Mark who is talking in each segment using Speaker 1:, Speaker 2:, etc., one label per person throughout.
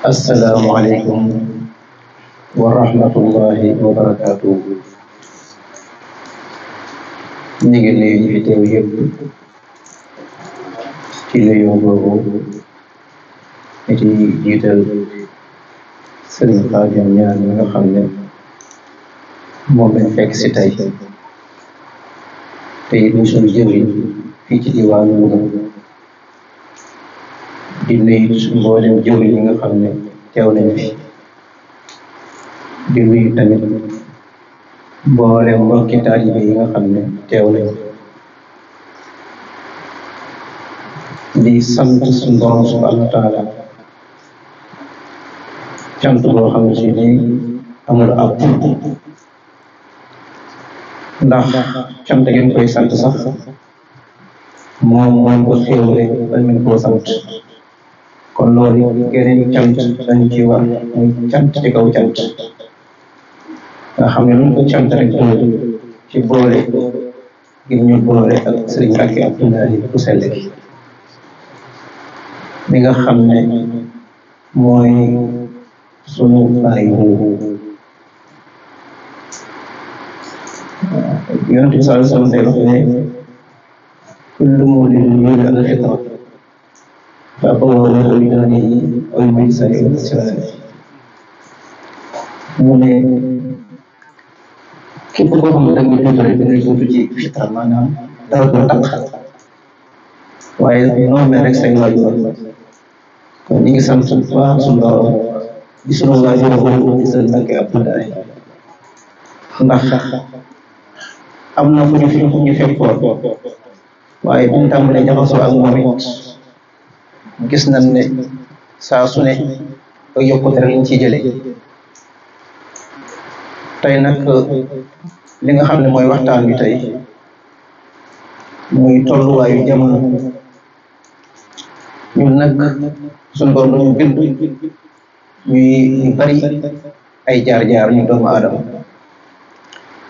Speaker 1: asalaamaaleykum wa rahmatullahi wa barakaatuhu. ñu ngi nuyu ñi fi teew yëpp ci nuyu boobu ci jiital Sëriñ Xaadim ñaan mi nga xam ne moom lañ fekk si tey te it ñu suñu jëriñ fii ci diwaanu Louga di nuyu mboolem jëriñ yi nga xam ne teew nañ fi di nuyu tamit mboolem mbokki taalibe yi nga xam ne teew nañ di sant suñu borom subhanahu wa taala cant boo xam ne si ni amul ab ndax cant ngeen koy sant sax moom ko xéewle bañ mën koo sant kon loolu geneen cant lañ ci war muy cant ci kaw cant nga xam ne luñ ko cant rek ci boole ngir ñu boole ak Sëriñ Mbàkke Abdoulahi bu sell gi mi nga xam ne mooy sunu baay boobu Yonent bi sallallahu alayhi wa sallam day wax ne kullu mawlidin yuuladu alal fitra fa abawaahu yuhawwidaanihi aw yumajjisaanihi aw yunasiraanihi mu ne képp koo xam ne da nga judd rek da ngay judd ci fitra maanaam dara doo taq waaye noo mel rek say waajur kon ñu ngi sant bu baax suñu borom di sunu waajur boobu di Sëriñ Mbàkke Abdoulahi ndax am na fu ñu fekkoon waaye bi ñu tàmbalee jaxasoo ak moom it gis nañ ne saa su ne ak yokkute rek lañ ciy jëlee tey nag li nga xam ne mooy waxtaan bi tey muy tolluwaayu jamono ñun nag suñu borom dañu bind ñuy bari ay jaar-jaar ñu doomu aadama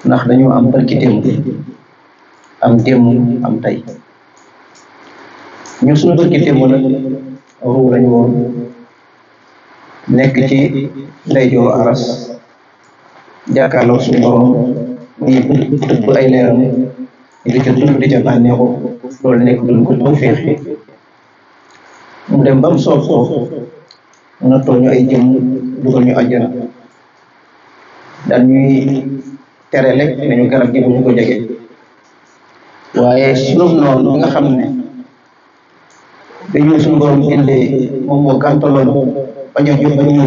Speaker 1: ndax dañoo am barki démb am tey ñun suñu barki démb nag ruu lañu woon nekk ci ndeyjoor aras jàkkaarloo suñu borom muy tëbb ay leeram di ca dund di ca bànneexu loolu nekk dund ko taw féexi mu dem ba mu soob ko mun a tooñu ay jëm dugal ñu àjjana daal ñuy tere lekk nañu garab gi bu ñu ko jege waaye sunu noonu bi nga xam ne dañu suñu borom indee moom moo gàntaloon ba ñu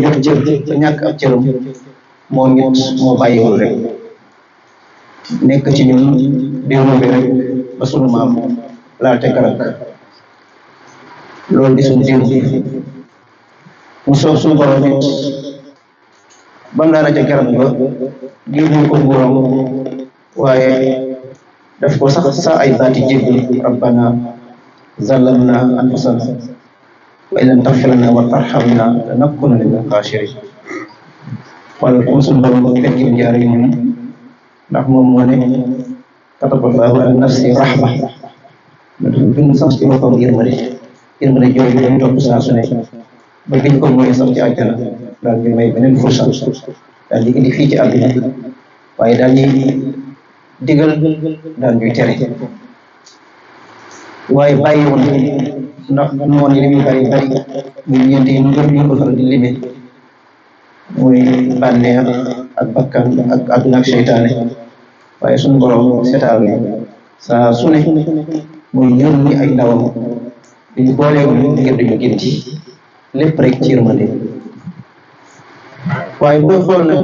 Speaker 1: jot cër ba ñàkk ab cëram moo nit moo bàyyiwul rek nekk ci ñun déwlu bi rek ba sunu maam laal te garab loolu di suñu déw mu soob suñu borom it ba mu laal ca garab ba génne ko nguuram waaye daf ko sax ay baati jéggul rabbana zalamna anfusana wa in lam taghfir lana wa tarhamna lanakunanna minal khasirin wala comme suñu borom fekk jaar yi ñun ndax moom moo ne kataballahu ala nafsi rahma bind sax ci boppam yërmande jooju dañu topp saa su ne ba biñ ko mooy sax ci àjjana daal ñu may beneen fursa daal di indi fii ci àdduna waaye daal ñuy digal daal ñuy tere waaye bàyyi woon ndax noonu yi li muy bari muy ñeent yi ñu ko faral di limee muy bànneex ak bakkan ak àdduna ak seytaane waaye suñu borom seetaal ni saa su ne muy yónni ay ndawam di ñu booleewu ngir duñu ginti lépp rek ci yërmande waaye booy xool nag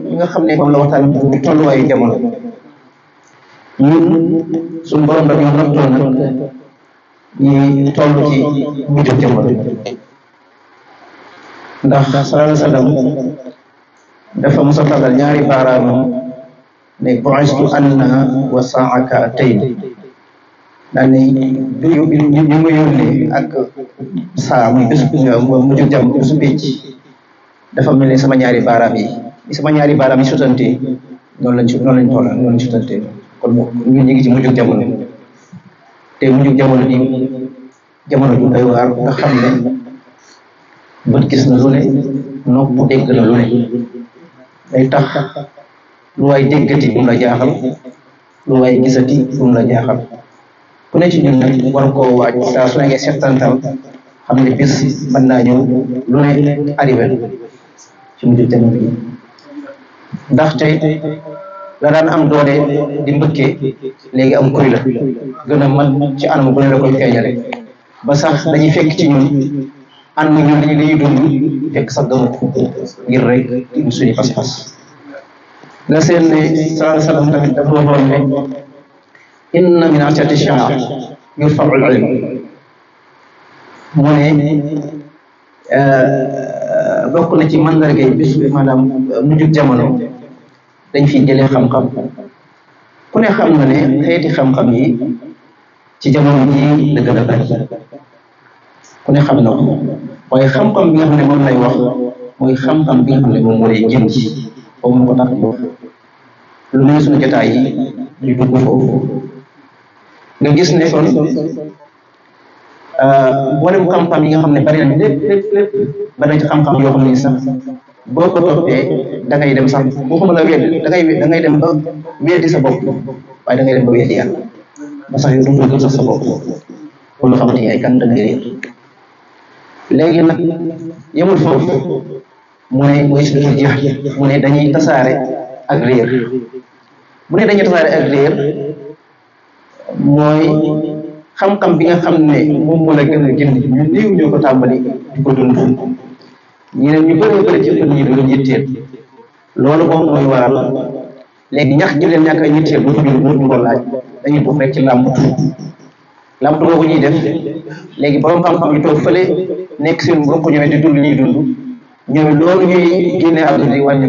Speaker 1: ñi nga xam ne moom la waxtaan bi tolluwaayu jamono ñun suñu borom dañoo nattoo nag ñi toll ci mujj jamono ndax sallallahu alayhi wa sallam dafa mos a tàllal ñaari baaraamam ne bu'istu anna wa saa'aka atayn daal ni ñu ma yónnee ak saa muy bés mujj jamono bésu pénc dafa mel ni sama ñaari baaraam yi sutante noonu lañ toll noonu lañ sutante kon ñu ngi ci mujj jamono te mujj jamono di jamono ju doy waar nga xam ne bët gis na lu ne nopp dégg na lu ne day tax lu waay déggati bu mu la jaaxal lu waay gisati bu mu la jaaxal ku ne ci ñun nag war koo waaj saa su nekkee settantal xam ne bis mën naa ñëw lu ne arrivé ci mujj jamono bi ndaxte la daan am doole di mbëkkee léegi am kuy la gën a man ci anam bu ne la koy feeñale ba sax dañuy fekk ci ñun ànd ñun dañuy dund fekk sax gëmu ngir rek suñu pas-pas nga seen ne sallallahu alayhi wa sallam tamit dafa waxoon ne inna min ashati sha'a yurfa'u al-ilm mu ne bokk na ci mandargay bis maanaam mujjug jamono dañ fi jëlee xam-xam ku ne xam na ne xeeti xam-xam yi ci jamono ji la gën a bari ku ne xam na ko waaye xam-xam bi nga xam ne moom lay wax mooy xam-xam bi nga xam ne moom moo lay jëm ci foofu mu ko tax lu ne suñu jotaay yi ñu dugg foofu nga gis ne kon mboolem xam-xam yi nga xam ne bari na lépp bari na ci xam-xam yoo xam ne sax boo ko toppee da ngay dem sax boo ko mën a wedd da ngay dem ba weddi sa bopp waaye da ngay dem ba weddi yàlla ba sax yow du gëm sax sa bopp pour lu xamante ay kan da ngay réer léegi nag yemul foofu mu ne mooy si dul jeex mu ne dañuy tasaare ak réer bu ne dañuy tasaare ak réer mooy xam-xam bi nga xam ne moom moo la gën a gën ñu néew ñoo ko tàmbali di ko dund ñeneen ñu bëree bëri ci ëpp ñi du leen yitteel loolu moom mooy waral léegi ñax gi leen ñàkk a yitteel bu ñu ko laaj dañuy buuf rek ci làmbtu boobu ñuy def léegi borom xam-xam yi toog fële nekk seen mbokk ñëwee di dund ñuy dund ñoom loolu ñuy génne àdduna yi wàññi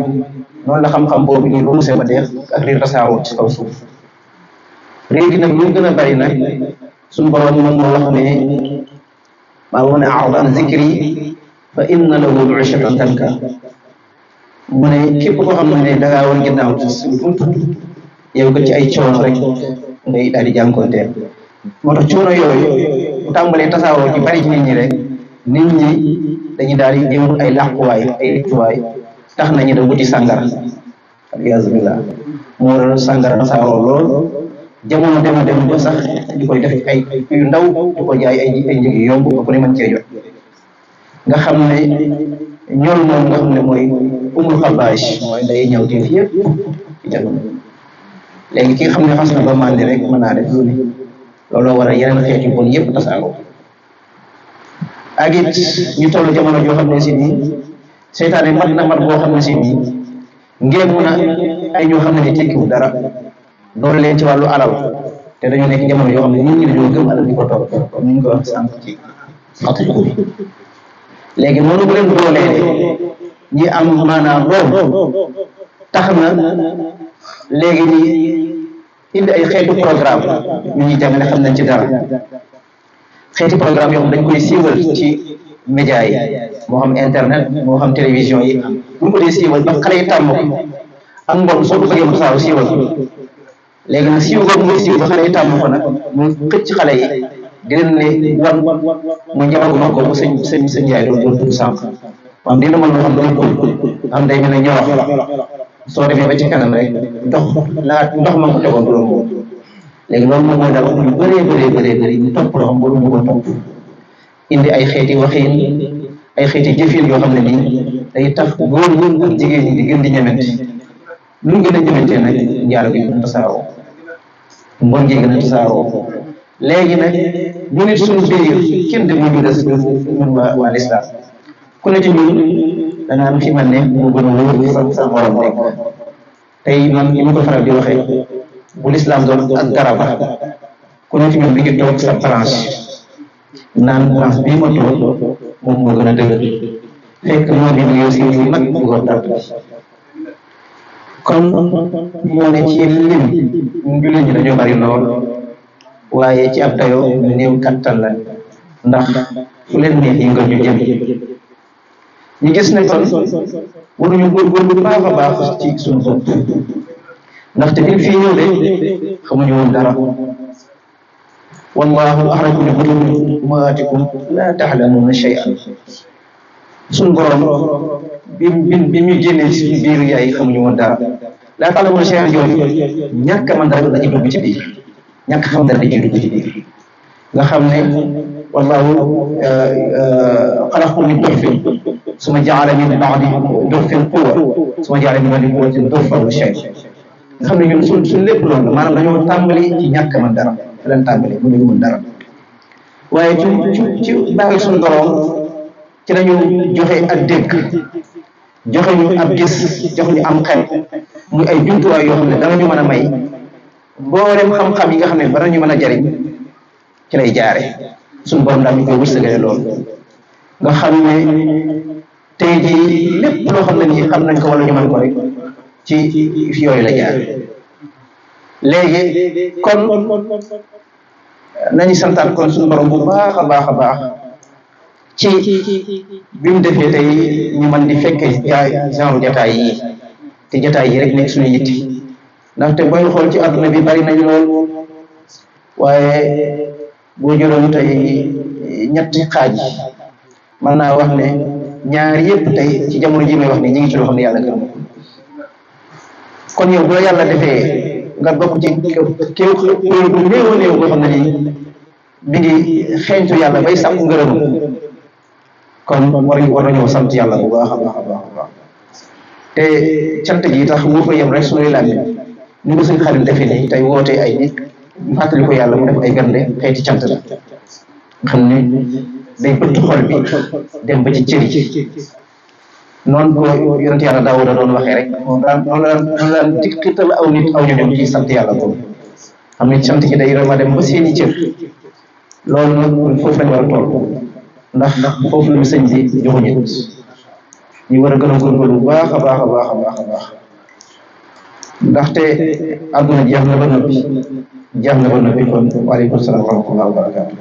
Speaker 1: noonu la xam-xam boobu ñu loolu seen ba deex ak riir tasaaroo ci kaw suuf léegi nag lu gën a bari nag suñu borom moom moo wax ne maa woon a'rada an zikri fa inna lahu ma'ishatan danka mu ne képp koo xam ne da ngaa woon ginnaaw ci fu mu tudd yow ko ci ay coono rek ngay daal di jànkuwanteel moo tax coono yooyu bu tàmbalee tasaaroo ci bari ci nit ñi rek nit ñi dañuy daal di jëm ay làquwaay ay riccuwaay tax nañu da wuti sàngara aliyaazu billah moo doon sàngara tasaaroo lool jamono dem ba sax di koy def ci ay yu ndaw di ko jaay ay njëg yu yomb ba ku ne mën cee jot nga xam ne ñool moom nga xam ne mooy umul xabaaj mooy day ñëw ci yëpp ci jamono léegi ki nga xam ne xas na ba màndi rek mën naa def lu ne looloo war a yeneen xeet yu bon yëpp tasaaroo ak it ñu toll jamono joo xam ne si nii seytaane mat na mat boo xam ne si nii ngeen mën a ay ñoo xam ne ni tekkiwu dara doole leen ci wàllu alal te dañoo nekk jamono yoo xam ne nit ñi dañoo gëm alal di ko topp comme ni ñu ko wax sànq ci xataliku bi léegi noonu bu leen doolee ñi am maanaam loolu tax na léegi ñi indi ay xeetu programme ñu ñuy jàngale xam nañ ci dara xeeti programme yoo xam dañ koy siiwal ci média yi moo xam internet moo xam télévision yi bu ñu ko dee siiwal ba xale yi tàmm ko am ngoon soo ko bëggee mu saaw siiwal léegi nag siiw boobu muy siiw ba xale yi tàmm ko nag mu xëcc xale yi di leen ne wan mu ñëwagu ko bu sëñ yaay doon dugg sànq maanaam dina mën loo xam dama ko am day mel ne ñëwax soo demee ba ci kanam rek ndox ma ko tegoon loolu moom léegi loolu moom mooy daal ñu bëree ñu topp loo xam boobu ñu ko topp indi ay xeeti waxiin ay xeeti jëfin yoo xam ne nii day tax góor ñi ak jigéen ñi di gën di ñemente lu gën a ñemente nag njaalo gi gën a tasaaroo mbon gi gën a tasaaroo léegi nag ñu nit suñu biir kenn de ñu des ñun waa lislaam ku ne ci ñun da ngaa am fi man ne mu gën a wóor sa morom nekk tey man ni ma ko faral di waxee bu lislaam doon ak garab ku ne ci ñun bi ngi toog sa branche naan branche bii ma toog moom moo gën a dëgër fekk moo bi yow si yu mag bu ko dàpp kon moo ne ci lim ñun jullit ñi dañoo bari lool waaye ci ab dayoo ñu néew kattan la ndax fu leen neex yi nga ñu jëm ñu gis ne kon waruñu góorgóorlu bu baax a baax ci suñu bopp ndaxte bi fii ñëw de xamuñu woon dara wallahu axrajakum min butuni ummaatikum laa ta'lamuuna shay'an suñu borom bi ñu génnee ci biir yaay xamuñu woon dara laa tax la mën a Cheikh jooju ñàkk a mën dara dañuy dugg ci biir ñàkk xam dara dañuy dugg ci biir nga xam ne wallahu xalaqakum min dufin summa jaala min ba'di dufin quwwa summa jaala min ba'di quwwatin dufan wa shayba nga xam ne ñun suñ lépp loolu maanaam dañoo tàmbali ci ñàkk a mën dara leen tàmbali mënuñu mën dara waaye ci baaxee suñu borom ci lañu joxe ak dégg joxe ñu ab gis jox ñu am xel muy ay jumtuwaay yoo xam ne danañu mën a may mboolem xam-xam yi nga xam ne ba ñu mën a jariñ ci lay jaare suñu borom daal ñu koy wërsëgale loolu nga xam ne tey jii lépp loo xam ne nii xam nañ ko wala ñu mën ko rek ci yooyu la jaar léegi kon nañu santaat kon suñu borom bu baax a baax a baax ci bi mu defee tey ñu mën di fekkee genre jataay yi te jataay yi rek nekk suñu yitti ndaxte booy xool ci àdduna bi bari nañ lool waaye boo jëloon tey ñetti xaaj yi mën naa wax ne ñaar yëpp tey ci jamono ji may wax ne ñu ngi ci loo xam ne yàlla gërëm kon yow boo yàlla defee nga bokk ci kéw bu néew a néew boo xam ne nii mi ngi xeeñtu yàlla bay sàkku ngërëm kon war nañoo sant yàlla bu baax a baax a baax a baax te cant gi tax mu fa yem rek suñuy làmmiñ ñu ko suñ xarit defee nii tey wootee ay nit fàttali ko yàlla mu def ay gande xeeti cant la xam ne day bëtt xol bi dem ba ci cëri noonu ko yonent yàlla Daawuda doon waxee rek noonu la dikkital aw nit aw ñoñom ci sant yàlla boobu xam ne sant gi day rema dem ba seeni cër loolu nag foofu lañ war a toll ndax foofu la ñu sëñ bi joxuñu ñu war a gën a góorgóorlu bu baax a baax a baax a baax a baax ndaxte àdduna jeex na ba noppi kon waaleykum salaam wa rahmatulah wa barakaatu